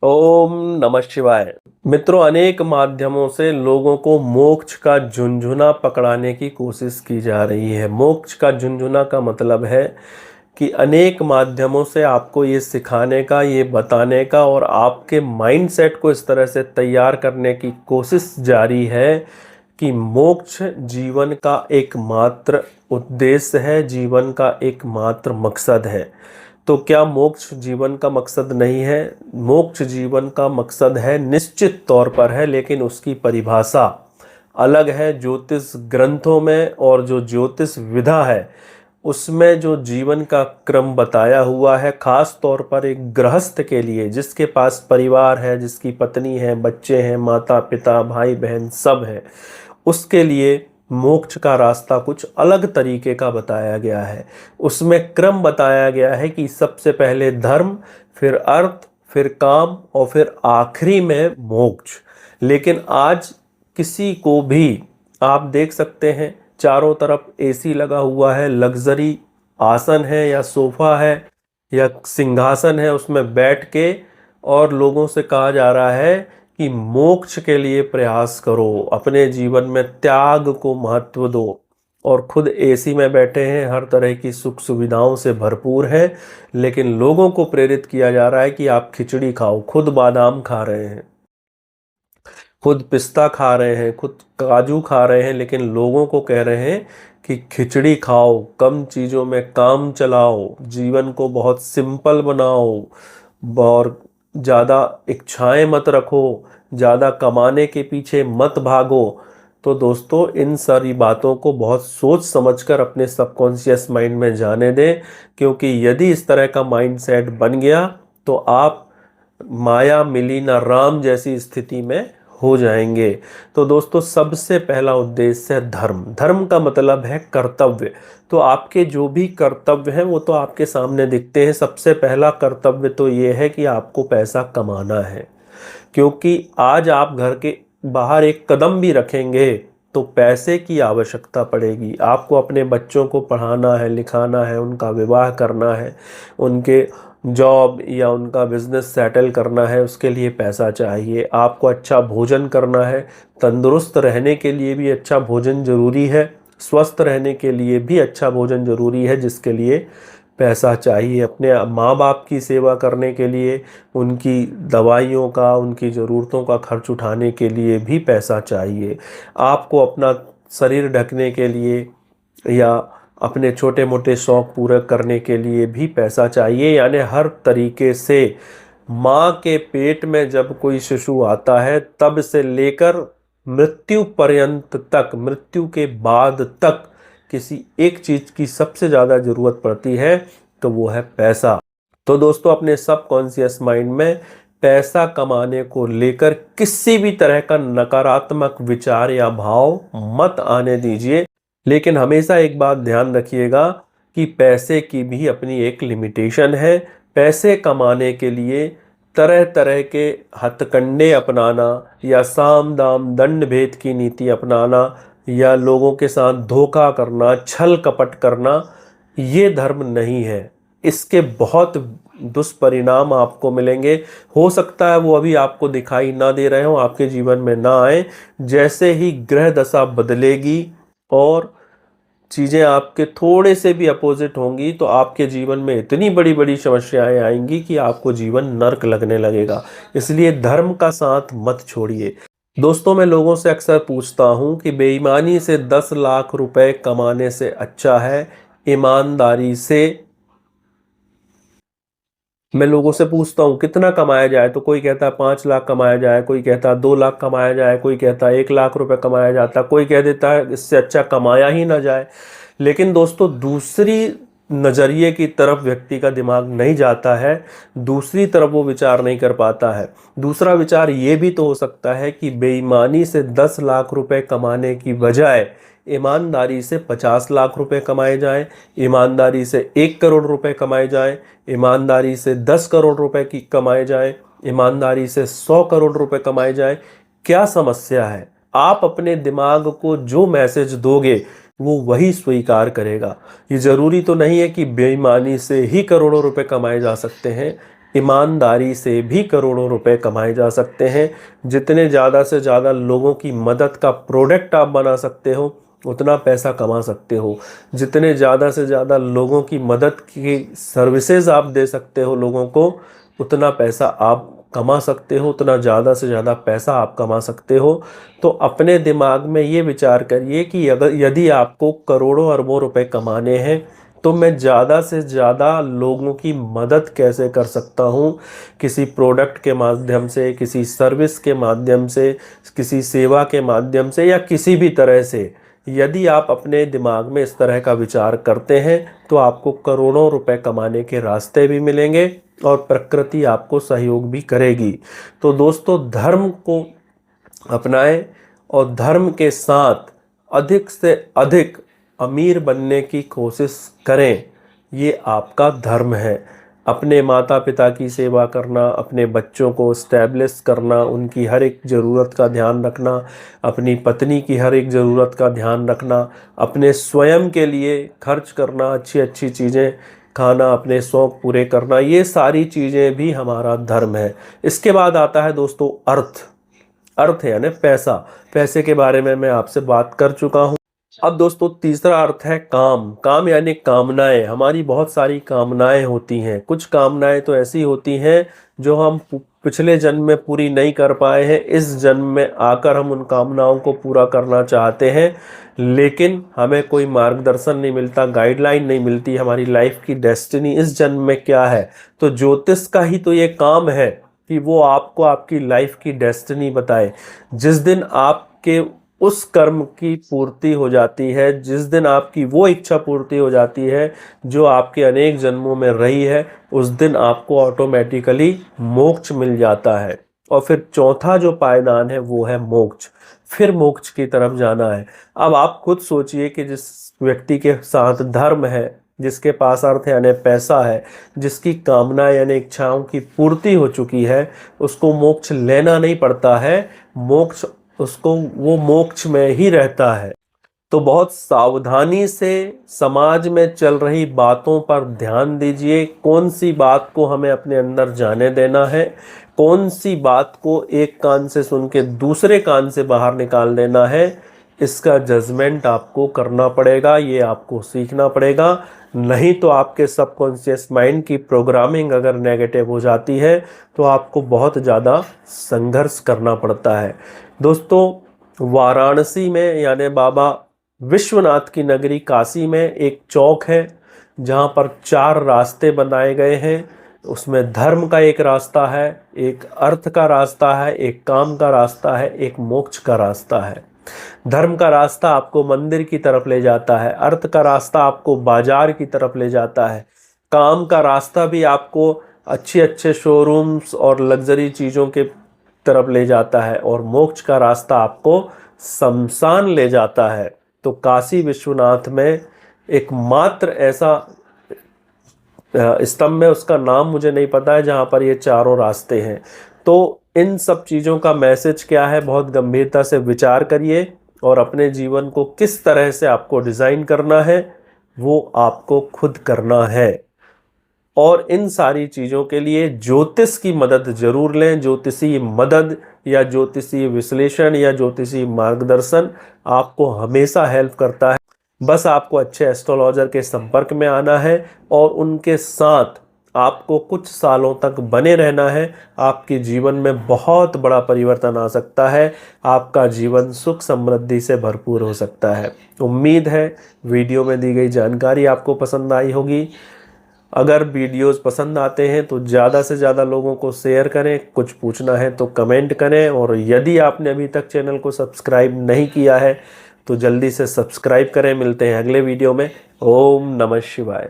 ओम नमः शिवाय। मित्रों, अनेक माध्यमों से लोगों को मोक्ष का झुंझुना पकड़ाने की कोशिश की जा रही है। मोक्ष का झुंझुना का मतलब है कि अनेक माध्यमों से आपको ये सिखाने का, ये बताने का और आपके माइंडसेट को इस तरह से तैयार करने की कोशिश जारी है कि मोक्ष जीवन का एकमात्र उद्देश्य है, जीवन का एकमात्र मकसद है। तो क्या मोक्ष जीवन का मकसद नहीं है? मोक्ष जीवन का मकसद है, निश्चित तौर पर है, लेकिन उसकी परिभाषा अलग है। ज्योतिष ग्रंथों में और जो ज्योतिष विधा है उसमें जो जीवन का क्रम बताया हुआ है, खास तौर पर एक गृहस्थ के लिए, जिसके पास परिवार है, जिसकी पत्नी है, बच्चे हैं, माता पिता भाई बहन सब है, उसके लिए मोक्ष का रास्ता कुछ अलग तरीके का बताया गया है। उसमें क्रम बताया गया है कि सबसे पहले धर्म, फिर अर्थ, फिर काम और फिर आखिरी में मोक्ष। लेकिन आज किसी को भी, आप देख सकते हैं, चारों तरफ एसी लगा हुआ है, लग्जरी आसन है या सोफा है या सिंहासन है, उसमें बैठ के और लोगों से कहा जा रहा है कि मोक्ष के लिए प्रयास करो, अपने जीवन में त्याग को महत्व दो। और खुद एसी में बैठे हैं, हर तरह की सुख सुविधाओं से भरपूर है, लेकिन लोगों को प्रेरित किया जा रहा है कि आप खिचड़ी खाओ। खुद बादाम खा रहे हैं, खुद पिस्ता खा रहे हैं, खुद काजू खा रहे हैं, लेकिन लोगों को कह रहे हैं कि खिचड़ी खाओ, कम चीज़ों में काम चलाओ, जीवन को बहुत सिंपल बनाओ और ज़्यादा इच्छाएं मत रखो, ज़्यादा कमाने के पीछे मत भागो। तो दोस्तों, इन सारी बातों को बहुत सोच समझकर अपने सबकॉन्शियस माइंड में जाने दें, क्योंकि यदि इस तरह का माइंडसेट बन गया तो आप माया मिली ना राम जैसी स्थिति में हो जाएंगे। तो दोस्तों, सबसे पहला उद्देश्य है धर्म। धर्म का मतलब है कर्तव्य। तो आपके जो भी कर्तव्य हैं वो तो आपके सामने दिखते हैं। सबसे पहला कर्तव्य तो ये है कि आपको पैसा कमाना है, क्योंकि आज आप घर के बाहर एक कदम भी रखेंगे तो पैसे की आवश्यकता पड़ेगी। आपको अपने बच्चों को पढ़ाना है, लिखाना है, उनका विवाह करना है, उनके जॉब या उनका बिजनेस सेटल करना है, उसके लिए पैसा चाहिए। आपको अच्छा भोजन करना है, तंदुरुस्त रहने के लिए भी अच्छा भोजन जरूरी है, स्वस्थ रहने के लिए भी अच्छा भोजन जरूरी है, जिसके लिए पैसा चाहिए। अपने माँ बाप की सेवा करने के लिए, उनकी दवाइयों का, उनकी ज़रूरतों का खर्च उठाने के लिए भी पैसा चाहिए। आपको अपना शरीर ढकने के लिए या अपने छोटे मोटे शौक पूरे करने के लिए भी पैसा चाहिए। यानी हर तरीके से माँ के पेट में जब कोई शिशु आता है तब से लेकर मृत्यु पर्यंत तक, मृत्यु के बाद तक किसी एक चीज की सबसे ज्यादा जरूरत पड़ती है, तो वो है पैसा। तो दोस्तों, अपने सबकॉन्शियस माइंड में पैसा कमाने को लेकर किसी भी तरह का नकारात्मक विचार या भाव मत आने दीजिए। लेकिन हमेशा एक बात ध्यान रखिएगा कि पैसे की भी अपनी एक लिमिटेशन है। पैसे कमाने के लिए तरह तरह के हथकंडे अपनाना या साम दाम दंड भेद की नीति अपनाना या लोगों के साथ धोखा करना, छल कपट करना, ये धर्म नहीं है। इसके बहुत दुष्परिणाम आपको मिलेंगे। हो सकता है वो अभी आपको दिखाई ना दे रहे हो, आपके जीवन में ना आए। जैसे ही ग्रह दशा बदलेगी और चीज़ें आपके थोड़े से भी अपोजिट होंगी, तो आपके जीवन में इतनी बड़ी बड़ी समस्याएं आएंगी कि आपको जीवन नर्क लगने लगेगा। इसलिए धर्म का साथ मत छोड़िए। दोस्तों, मैं लोगों से अक्सर पूछता हूं कि बेईमानी से 10 लाख रुपए कमाने से अच्छा है ईमानदारी से। मैं लोगों से पूछता हूँ कितना कमाया जाए, तो कोई कहता है 5 लाख कमाया जाए, कोई कहता है 2 लाख कमाया जाए, कोई कहता है 1 लाख रुपए कमाया जाता, कोई कह देता है इससे अच्छा कमाया ही ना जाए। लेकिन दोस्तों, दूसरी नज़रिए की तरफ व्यक्ति का दिमाग नहीं जाता है, दूसरी तरफ वो विचार नहीं कर पाता है। दूसरा विचार ये भी तो हो सकता है कि बेईमानी से 10 लाख रुपए कमाने की बजाय ईमानदारी से 50 लाख रुपए कमाए जाएं, ईमानदारी से 1 करोड़ रुपए कमाए जाएं, ईमानदारी से 10 करोड़ रुपए की कमाए जाएं, ईमानदारी से 100 करोड़ रुपए कमाए जाएं। क्या समस्या है? आप अपने दिमाग को जो मैसेज दोगे वो वही स्वीकार करेगा। ये जरूरी तो नहीं है कि बेईमानी से ही करोड़ों रुपए कमाए जा सकते हैं। ईमानदारी से भी करोड़ों रुपए कमाए जा सकते हैं। जितने ज़्यादा से ज़्यादा लोगों की मदद का प्रोडक्ट आप बना सकते हो उतना पैसा कमा सकते हो। जितने ज़्यादा से ज़्यादा लोगों की मदद की सर्विसेज आप दे सकते हो लोगों को, उतना पैसा आप कमा सकते हो, उतना ज़्यादा से ज़्यादा पैसा आप कमा सकते हो। तो अपने दिमाग में ये विचार करिए कि अगर यदि आपको करोड़ों अरबों रुपए कमाने हैं तो मैं ज़्यादा से ज़्यादा लोगों की मदद कैसे कर सकता हूँ, किसी प्रोडक्ट के माध्यम से, किसी सर्विस के माध्यम से, किसी सेवा के माध्यम से या किसी भी तरह से। यदि आप अपने दिमाग में इस तरह का विचार करते हैं तो आपको करोड़ों रुपए कमाने के रास्ते भी मिलेंगे और प्रकृति आपको सहयोग भी करेगी। तो दोस्तों, धर्म को अपनाएं और धर्म के साथ अधिक से अधिक अमीर बनने की कोशिश करें। ये आपका धर्म है। अपने माता पिता की सेवा करना, अपने बच्चों को स्टैब्लिश करना, उनकी हर एक ज़रूरत का ध्यान रखना, अपनी पत्नी की हर एक ज़रूरत का ध्यान रखना, अपने स्वयं के लिए खर्च करना, अच्छी अच्छी चीज़ें खाना, अपने शौक़ पूरे करना, ये सारी चीज़ें भी हमारा धर्म है। इसके बाद आता है दोस्तों अर्थ। अर्थ यानी पैसा। पैसे के बारे में मैं आपसे बात कर चुका हूँ। अब दोस्तों तीसरा अर्थ है काम। काम यानी कामनाएं। हमारी बहुत सारी कामनाएं होती हैं। कुछ कामनाएं तो ऐसी होती हैं जो हम पिछले जन्म में पूरी नहीं कर पाए हैं, इस जन्म में आकर हम उन कामनाओं को पूरा करना चाहते हैं, लेकिन हमें कोई मार्गदर्शन नहीं मिलता, गाइडलाइन नहीं मिलती, हमारी लाइफ की डेस्टिनी इस जन्म में क्या है। तो ज्योतिष का ही तो ये काम है कि वो आपको आपकी लाइफ की डेस्टिनी बताए। जिस दिन आपके उस कर्म की पूर्ति हो जाती है, जिस दिन आपकी वो इच्छा पूर्ति हो जाती है जो आपके अनेक जन्मों में रही है, उस दिन आपको ऑटोमेटिकली मोक्ष मिल जाता है। और फिर चौथा जो पायदान है वो है मोक्ष। फिर मोक्ष की तरफ जाना है। अब आप खुद सोचिए कि जिस व्यक्ति के साथ धर्म है, जिसके पास अर्थ यानी पैसा है, जिसकी कामना यानी इच्छाओं की पूर्ति हो चुकी है, उसको मोक्ष लेना नहीं पड़ता है, मोक्ष उसको वो मोक्ष में ही रहता है। तो बहुत सावधानी से समाज में चल रही बातों पर ध्यान दीजिए। कौन सी बात को हमें अपने अंदर जाने देना है, कौन सी बात को एक कान से सुन के दूसरे कान से बाहर निकाल देना है, इसका जजमेंट आपको करना पड़ेगा, ये आपको सीखना पड़ेगा। नहीं तो आपके सबकॉन्शियस माइंड की प्रोग्रामिंग अगर नेगेटिव हो जाती है तो आपको बहुत ज़्यादा संघर्ष करना पड़ता है। दोस्तों, वाराणसी में यानी बाबा विश्वनाथ की नगरी काशी में एक चौक है जहाँ पर 4 रास्ते बनाए गए हैं। उसमें धर्म का एक रास्ता है, एक अर्थ का रास्ता है, एक काम का रास्ता है, एक मोक्ष का रास्ता है। धर्म का रास्ता आपको मंदिर की तरफ ले जाता है, अर्थ का रास्ता आपको बाजार की तरफ ले जाता है, काम का रास्ता भी आपको अच्छे अच्छे शोरूम्स और लग्जरी चीज़ों के तरफ ले जाता है, और मोक्ष का रास्ता आपको शमशान ले जाता है। तो काशी विश्वनाथ में एकमात्र ऐसा स्तंभ है, उसका नाम मुझे नहीं पता है, जहाँ पर ये चारों रास्ते हैं। तो इन सब चीज़ों का मैसेज क्या है, बहुत गंभीरता से विचार करिए और अपने जीवन को किस तरह से आपको डिज़ाइन करना है वो आपको खुद करना है। और इन सारी चीज़ों के लिए ज्योतिष की मदद जरूर लें। ज्योतिषी मदद या ज्योतिषी विश्लेषण या ज्योतिषी मार्गदर्शन आपको हमेशा हेल्प करता है। बस आपको अच्छे एस्ट्रोलॉजर के संपर्क में आना है और उनके साथ आपको कुछ सालों तक बने रहना है। आपके जीवन में बहुत बड़ा परिवर्तन आ सकता है, आपका जीवन सुख समृद्धि से भरपूर हो सकता है। उम्मीद है वीडियो में दी गई जानकारी आपको पसंद आई होगी। अगर वीडियोस पसंद आते हैं तो ज़्यादा से ज़्यादा लोगों को शेयर करें, कुछ पूछना है तो कमेंट करें, और यदि आपने अभी तक चैनल को सब्सक्राइब नहीं किया है तो जल्दी से सब्सक्राइब करें। मिलते हैं अगले वीडियो में। ओम नमः शिवाय।